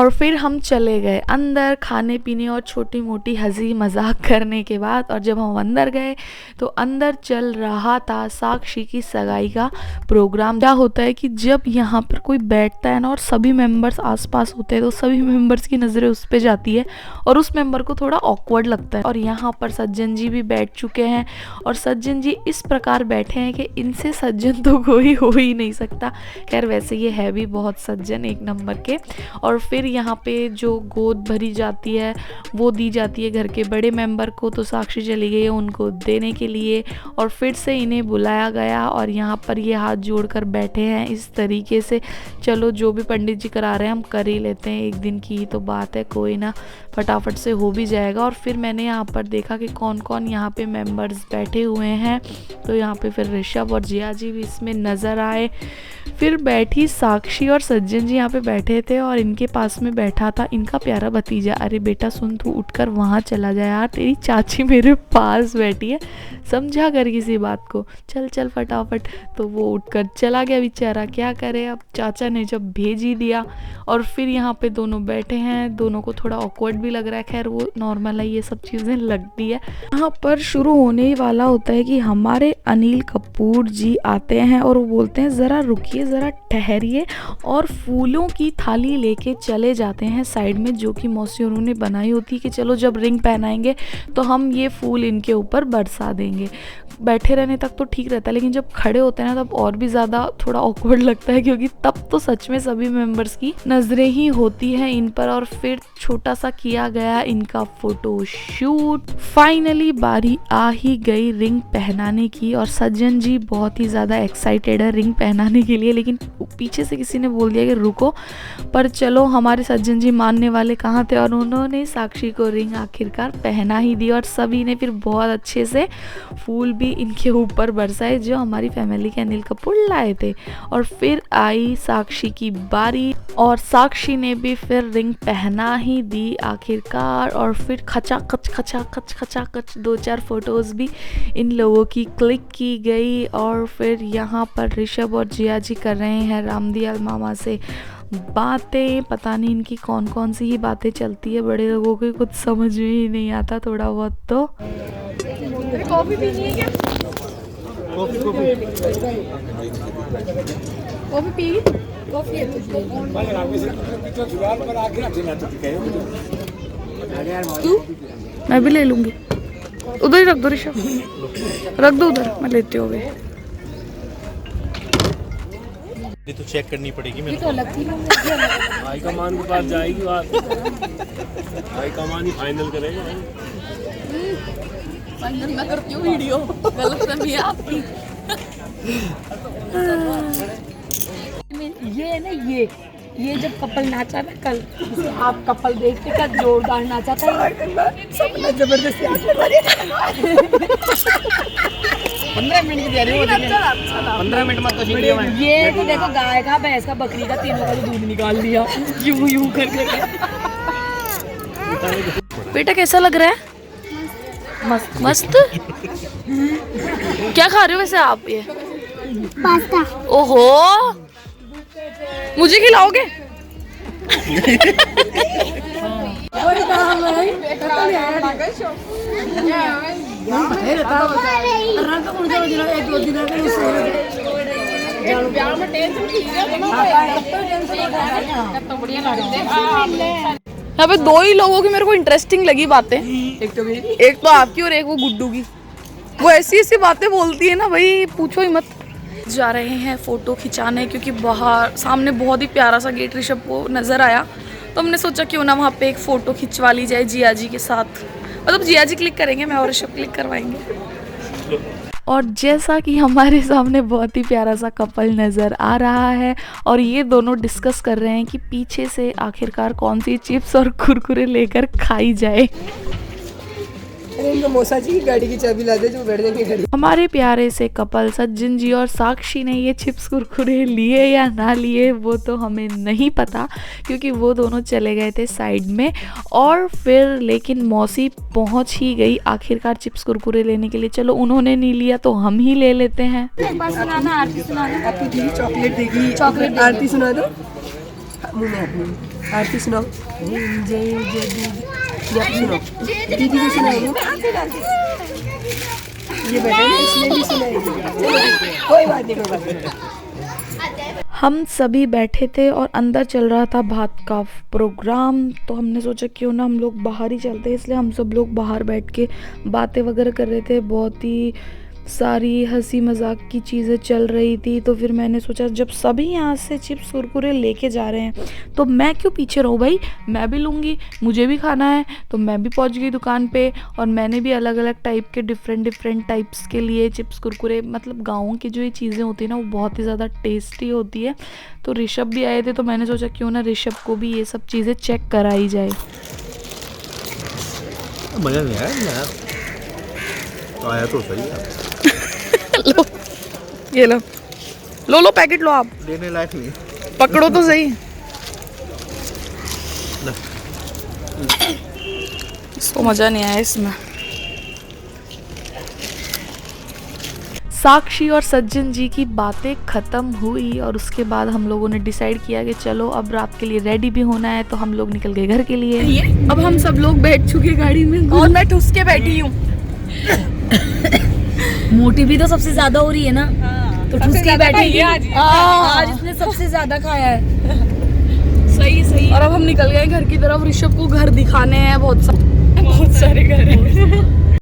और फिर हम चले गए अंदर खाने पीने और छोटी मोटी हंसी मजाक करने के बाद। और जब हम अंदर गए तो अंदर चल रहा था साक्षी की सगाई का प्रोग्राम। क्या होता है कि जब यहाँ पर कोई बैठता है ना और सभी मेंबर्स आसपास होते हैं तो सभी मेंबर्स की नज़रें उस पर जाती है और उस मेंबर को थोड़ा ऑकवर्ड लगता है। और यहाँ पर सज्जन जी भी बैठ चुके हैं और सज्जन जी इस प्रकार बैठे हैं कि इनसे सज्जन तो कोई हो ही नहीं सकता। खैर वैसे ये है भी बहुत सज्जन एक नंबर के। और फिर यहाँ पे जो गोद भरी जाती है वो दी जाती है घर के बड़े मेंबर को, तो साक्षी चली गई है उनको देने के लिए और फिर से इन्हें बुलाया गया और यहाँ पर ये हाथ जोड़कर बैठे हैं इस तरीके से। चलो जो भी पंडित जी करा रहे हैं हम कर ही लेते हैं, एक दिन की ही तो बात है, कोई ना फटाफट से हो भी जाएगा। और फिर मैंने यहाँ पर देखा कि कौन कौन यहाँ पे मेंबर्स बैठे हुए हैं, तो यहाँ पे फिर ऋषभ और जिया जी भी इसमें नज़र आए। फिर बैठी साक्षी और सज्जन जी यहाँ पे बैठे थे और इनके पास में बैठा था इनका प्यारा भतीजा। अरे बेटा सुन, तू उठकर वहाँ चला जा यार, तेरी चाची मेरे पास बैठी है, समझा कर किसी बात को, चल चल फटाफट। तो वो उठकर चला गया बेचारा, क्या करे अब, चाचा ने जब भेज ही दिया। और फिर यहाँ पे दोनों बैठे हैं, दोनों को थोड़ा ऑकवर्ड भी लग रहा है, खैर वो नॉर्मल है, ये सब चीज़ें लगती है। यहाँ पर शुरू होने ही वाला होता है कि हमारे अनिल कपूर जी आते हैं और वो बोलते हैं ज़रा रुकिए, ज़रा ठहरिए, और फूलों की थाली लेके चले जाते हैं साइड में, जो कि मौसी उन्होंने बनाई होती है कि चलो जब रिंग पहनाएंगे तो हम ये फूल इनके ऊपर बरसा देंगे। बैठे रहने तक तो ठीक रहता है, लेकिन जब खड़े होते हैं ना तब और भी ज़्यादा थोड़ा ऑकवर्ड लगता है, क्योंकि तब तो सच में सभी मेंबर्स की नज़रें ही होती हैं इन पर। और फिर छोटा सा किया गया इनका फोटो शूट। फाइनली बारी आ ही गई रिंग पहनाने की और सज्जन जी बहुत ही ज़्यादा एक्साइटेड है रिंग पहनाने के लिए, लेकिन पीछे से किसी ने बोल दिया कि रुको। पर चलो हमारे सज्जन जी मानने वाले कहाँ थे और उन्होंने साक्षी को रिंग आखिरकार पहना ही दी। और सभी ने फिर बहुत अच्छे से फूल भी इनके ऊपर बरसाए जो हमारी फैमिली के अनिल कपूर लाए थे। और फिर आई साक्षी की बारी और साक्षी ने भी फिर रिंग पहना ही दी आखिरकार। और फिर खचाखच 2-4 फोटोज भी इन लोगों की क्लिक की गई। और फिर यहाँ पर ऋषभ और जिया जी कर रहे हैं रामदियाल मामा से बातें, पता नहीं इनकी कौन कौन सी ही बातें चलती है, बड़े लोगों को कुछ समझ में ही नहीं आता थोड़ा बहुत। तो कॉफी पीनी है क्या? कॉफी पी, कॉफी तू, मैं भी ले लूंगी, उधर ही रख दो ऋषभ, रख दो उधर, मैं लेती हूँ। ये तो चेक करनी पड़ेगी मेरे को। हाई कमान के पास जाएगी बात, हाई कमान ही फाइनल करेगा। फाइनल मैं करती हूँ वीडियो, गलत नहीं है आपकी। ये है ना, ये जब कपल नाचा ना कल, आप कपल देखते क्या जोरदार नाचा था, जबरदस्ती 15 मिनट की तैयारी हो रही है, 15 मिनट में तो ये तो देखो गाय का, भैंस का, बकरी का, तीनों का दूध निकाल लिया यूं करके। बेटा कैसा लग रहा है? मस्त मस्त। क्या खा रहे हो वैसे आप? ये पास्ता। ओहो, मुझे खिलाओगे? यहाँ पे 2 ही लोगों की मेरे को इंटरेस्टिंग लगी बातें, एक तो आपकी और एक वो गुड्डू की। वो ऐसी ऐसी बातें बोलती है ना भाई, पूछो ही मत। जा रहे हैं फ़ोटो खिंचाने क्योंकि बाहर सामने बहुत ही प्यारा सा गेट ऋषभ को नज़र आया, तो हमने सोचा क्यों ना वहाँ पे एक फ़ोटो खिंचवा ली जाए जिया जी के साथ। मतलब जिया जी क्लिक करेंगे, मैं और ऋषभ क्लिक करवाएंगे। और जैसा कि हमारे सामने बहुत ही प्यारा सा कपल नज़र आ रहा है और ये दोनों डिस्कस कर रहे हैं कि पीछे से आखिरकार कौन सी चिप्स और कुरकुरे लेकर खाई जाए। मौसा जी की गाड़ी की चाबी ला दे, जो बैठ जाएंगे गाड़ी। हमारे प्यारे से कपल सज्जन जी और साक्षी ने ये चिप्स कुरकुरे लिए या ना लिए वो तो हमें नहीं पता, क्योंकि वो दोनों चले गए थे साइड में। और फिर लेकिन मौसी पहुंच ही गई आखिरकार चिप्स कुरकुरे लेने के लिए। चलो उन्होंने नहीं लिया तो हम ही ले लेते हैं। एक बार सुनाना, आरती सुना दो। आपकी चॉकलेट देगी, चॉकलेट आरती सुना दो। मुंह में आरती सुनाओ। जय जय दीदी, आप सुनाओ। दीदी को सुनाओ। ये बैठे इसलिए नहीं सुनाएगी। कोई बात नहीं, कोई बात नहीं। हम सभी बैठे थे और अंदर चल रहा था भात का प्रोग्राम, तो हमने सोचा क्यों ना हम लोग बाहर ही चलते हैं, इसलिए हम सब लोग बाहर बैठ के बातें वगैरह कर रहे थे। बहुत ही सारी हंसी मजाक की चीज़ें चल रही थी। तो फिर मैंने सोचा जब सभी यहाँ से चिप्स कुरकुरे लेके जा रहे हैं तो मैं क्यों पीछे रहूँ भाई, मैं भी लूँगी, मुझे भी खाना है। तो मैं भी पहुँच गई दुकान पे और मैंने भी अलग अलग टाइप के डिफरेंट टाइप्स के लिए चिप्स कुरकुरे। मतलब गाँव की जो ये चीज़ें होती हैं ना वो बहुत ही ज़्यादा टेस्टी होती है। तो ऋषभ भी आए थे तो मैंने सोचा क्यों ना ऋषभ को भी ये सब चीज़ें चेक कराई जाए। मजा नहीं आया यार, आया तो सही है। लो ये लो, लो पैकेट लो, आप लेने लायक नहीं, पकड़ो तो सही। इसको मजा नहीं आया इसमें। साक्षी और सज्जन जी की बातें ख़त्म हुई और उसके बाद हम लोगों ने डिसाइड किया कि चलो अब रात के लिए रेडी भी होना है, तो हम लोग निकल गए घर के लिए। अब हम सब लोग बैठ चुके गाड़ी में और मैं ठुस के बैठी हूँ। मोटी भी तो सबसे ज्यादा हो रही है ना, तो ठूस के बैठी आज इसने सबसे ज्यादा खाया है। सही। और अब हम निकल गए घर की तरफ। ऋषभ को घर दिखाने हैं, बहुत सारे घर हैं।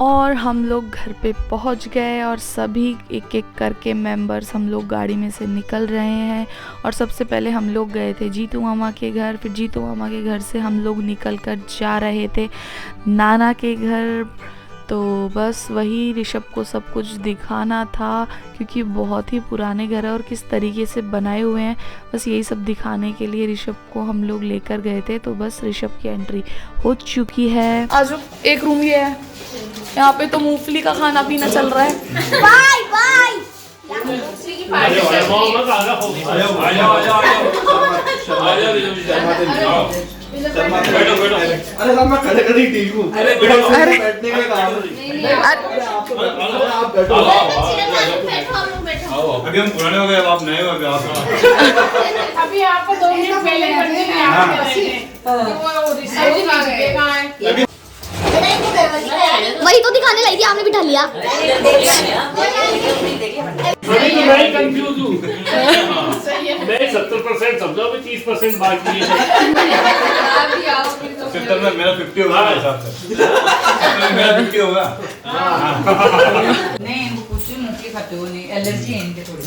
और हम लोग घर पे पहुंच गए और सभी एक एक करके मेंबर्स हम लोग गाड़ी में से निकल रहे हैं। और सबसे पहले हम लोग गए थे जीतू मामा के घर, फिर जीतू मामा के घर से हम लोग निकल कर जा रहे थे नाना के घर। तो बस वही ऋषभ को सब कुछ दिखाना था क्योंकि बहुत ही पुराने घर है और किस तरीके से बनाए हुए हैं, बस यही सब दिखाने के लिए ऋषभ को हम लोग लेकर गए थे। तो बस ऋषभ की एंट्री हो चुकी है। आज एक रूम ये है, यहाँ पे तो मूंगफली का खाना पीना चल रहा है। Bye bye. अरे सर मैं खड़े खड़े ठीक हूँ, बैठने का काम आप बैठो। अभी हम पुराने हो गए, आप नए हो गए। अभी आपको 2 मिनट पहले करने में वही तो दिखाने लाई थी, आपने बिठा लिया। मैं कंफ्यूज हूँ। मैं 70% समझा, 30% बाकी है। 70 में मेरा 50 होगा हिसाब से। मेरा 50 होगा। नहीं वो कुछ मूंगफली खाते हो नहीं, एलर्जी है इनके थोड़ी।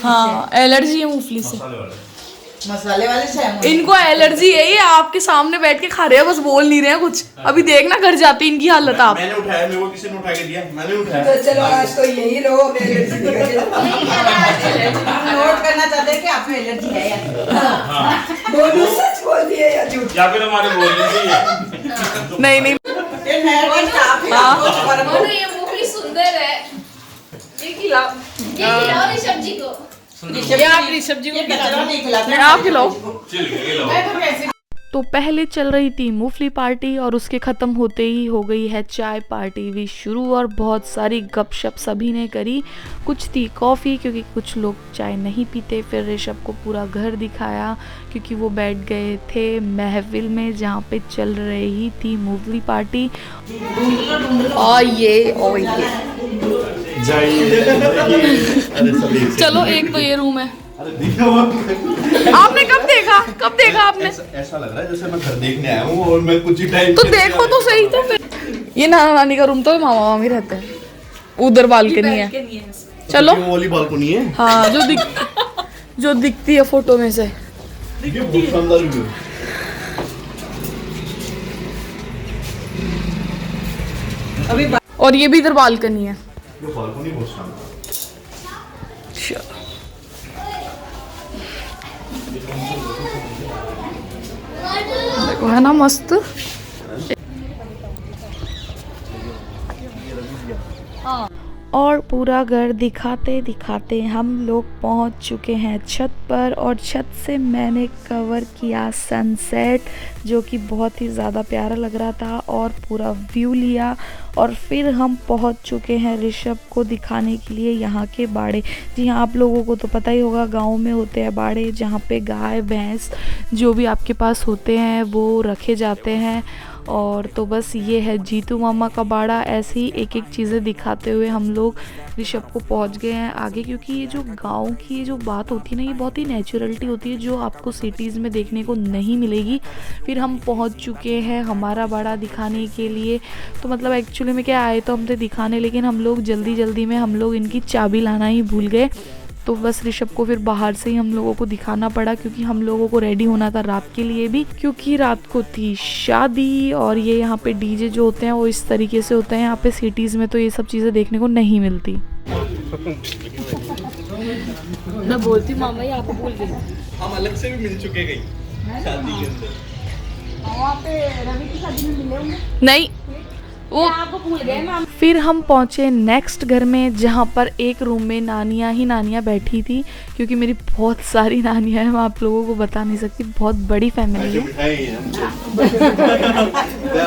हाँ एलर्जी है मूंगफली से। मसाले वाले से इनको एलर्जी है, ये आपके सामने बैठ के खा रहे हैं, बस बोल नहीं रहे हैं कुछ। अभी देखना घर जाते इनकी हालत आप। मैंने उठाया, मेरे को किसी ने उठा के दिया, मैंने उठाया। तो चलो आज तो यही लो, नोट करना चाहते हैं कि आपको एलर्जी है या दोनों सच बोल दिए या झूठ, या फिर हमारे बोलने से नहीं ये मूवी सुंदर है। ये खिलाओ ऋषभ जी को। आप ऋषभ जी को आप खिलाओ। तो पहले चल रही थी मूंगफली पार्टी और उसके ख़त्म होते ही हो गई है चाय पार्टी भी शुरू और बहुत सारी गपशप सभी ने करी। कुछ थी कॉफ़ी क्योंकि कुछ लोग चाय नहीं पीते। फिर ऋषभ को पूरा घर दिखाया क्योंकि वो बैठ गए थे महफिल में जहाँ पे चल रही थी मूंगफली पार्टी। और ये चलो एक तो ये रूम है। आपने कब देखा आपने? ऐसा लग रहा है जैसे मैं घर देखने आया हूँ और मैं कुछ ही टाइम तो देखो तो सही। तो फिर ये नाना नानी का रूम तो मामा मामी रहते हैं, उधर बालकनी है। चलो वो वाली बालकनी है। हाँ जो दिखती है फोटो में से। ये बहुत शानदार व्यू अभी और ये भी इधर बालकनी है। ये बालकनी बहुत शानदार। देखो है ना मस्त। और पूरा घर दिखाते दिखाते हम लोग पहुंच चुके हैं छत पर, और छत से मैंने कवर किया सनसेट जो कि बहुत ही ज़्यादा प्यारा लग रहा था, और पूरा व्यू लिया। और फिर हम पहुंच चुके हैं ऋषभ को दिखाने के लिए यहाँ के बाड़े। जी हाँ, आप लोगों को तो पता ही होगा, गांव में होते हैं बाड़े जहाँ पे गाय भैंस जो भी आपके पास होते हैं वो रखे जाते हैं। और तो बस ये है जीतू मामा का बाड़ा। ऐसे ही एक एक चीज़ें दिखाते हुए हम लोग ऋषभ को पहुंच गए हैं आगे, क्योंकि ये जो गांव की ये जो बात होती है ना, ये बहुत ही नेचुरलिटी होती है जो आपको सिटीज़ में देखने को नहीं मिलेगी। फिर हम पहुंच चुके हैं हमारा बाड़ा दिखाने के लिए। तो मतलब एक्चुअली में क्या, आए तो हम थे दिखाने, लेकिन हम लोग जल्दी जल्दी में हम लोग इनकी चाबी लाना ही भूल गए। तो बस ऋषभ को फिर बाहर से ही हम लोगों को दिखाना पड़ा, क्योंकि हम लोगों को रेडी होना था रात के लिए भी, क्योंकि रात को थी शादी। और ये यहाँ पे डीजे जो होते हैं वो इस तरीके से होते हैं, यहाँ पे सिटीज़ में तो ये सब चीज़ें देखने को नहीं मिलती। मैं बोलती मामा ये आपको भूल गई। हम अलग से भी मिल चुके कहीं शादी के अंदर। वहाँ पे रवि की शादी में मिले होंगे। नहीं, वो आपको भूल गए मैम। फिर हम पहुँचे नेक्स्ट घर में, जहाँ पर एक रूम में नानियाँ ही नानियाँ बैठी थी, क्योंकि मेरी बहुत सारी नानियाँ हैं, मैं आप लोगों को बता नहीं सकती, बहुत बड़ी फैमिली है।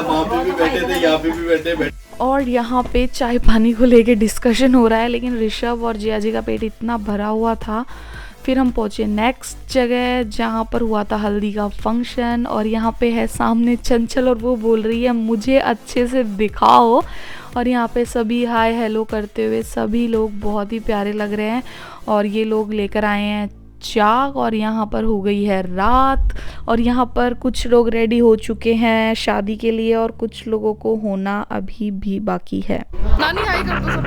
वहाँ पे भी बैठे थे, यहाँ पे भी बैठे। और यहाँ पे चाय पानी को लेके डिस्कशन हो रहा है, लेकिन ऋषभ और जिया जी का पेट इतना भरा हुआ था। फिर हम पहुँचे नेक्स्ट जगह जहाँ पर हुआ था हल्दी का फंक्शन, और यहाँ पे है सामने चंचल, और वो बोल रही है मुझे अच्छे से दिखाओ। और यहाँ पे सभी हाय हेलो करते हुए, सभी लोग बहुत ही प्यारे लग रहे हैं। और ये लोग लेकर आए हैं चाक, और यहाँ पर हो गई है रात। और यहाँ पर कुछ लोग रेडी हो चुके हैं शादी के लिए, और कुछ लोगों को होना अभी भी बाकी है। नानी हाय कर दो सब।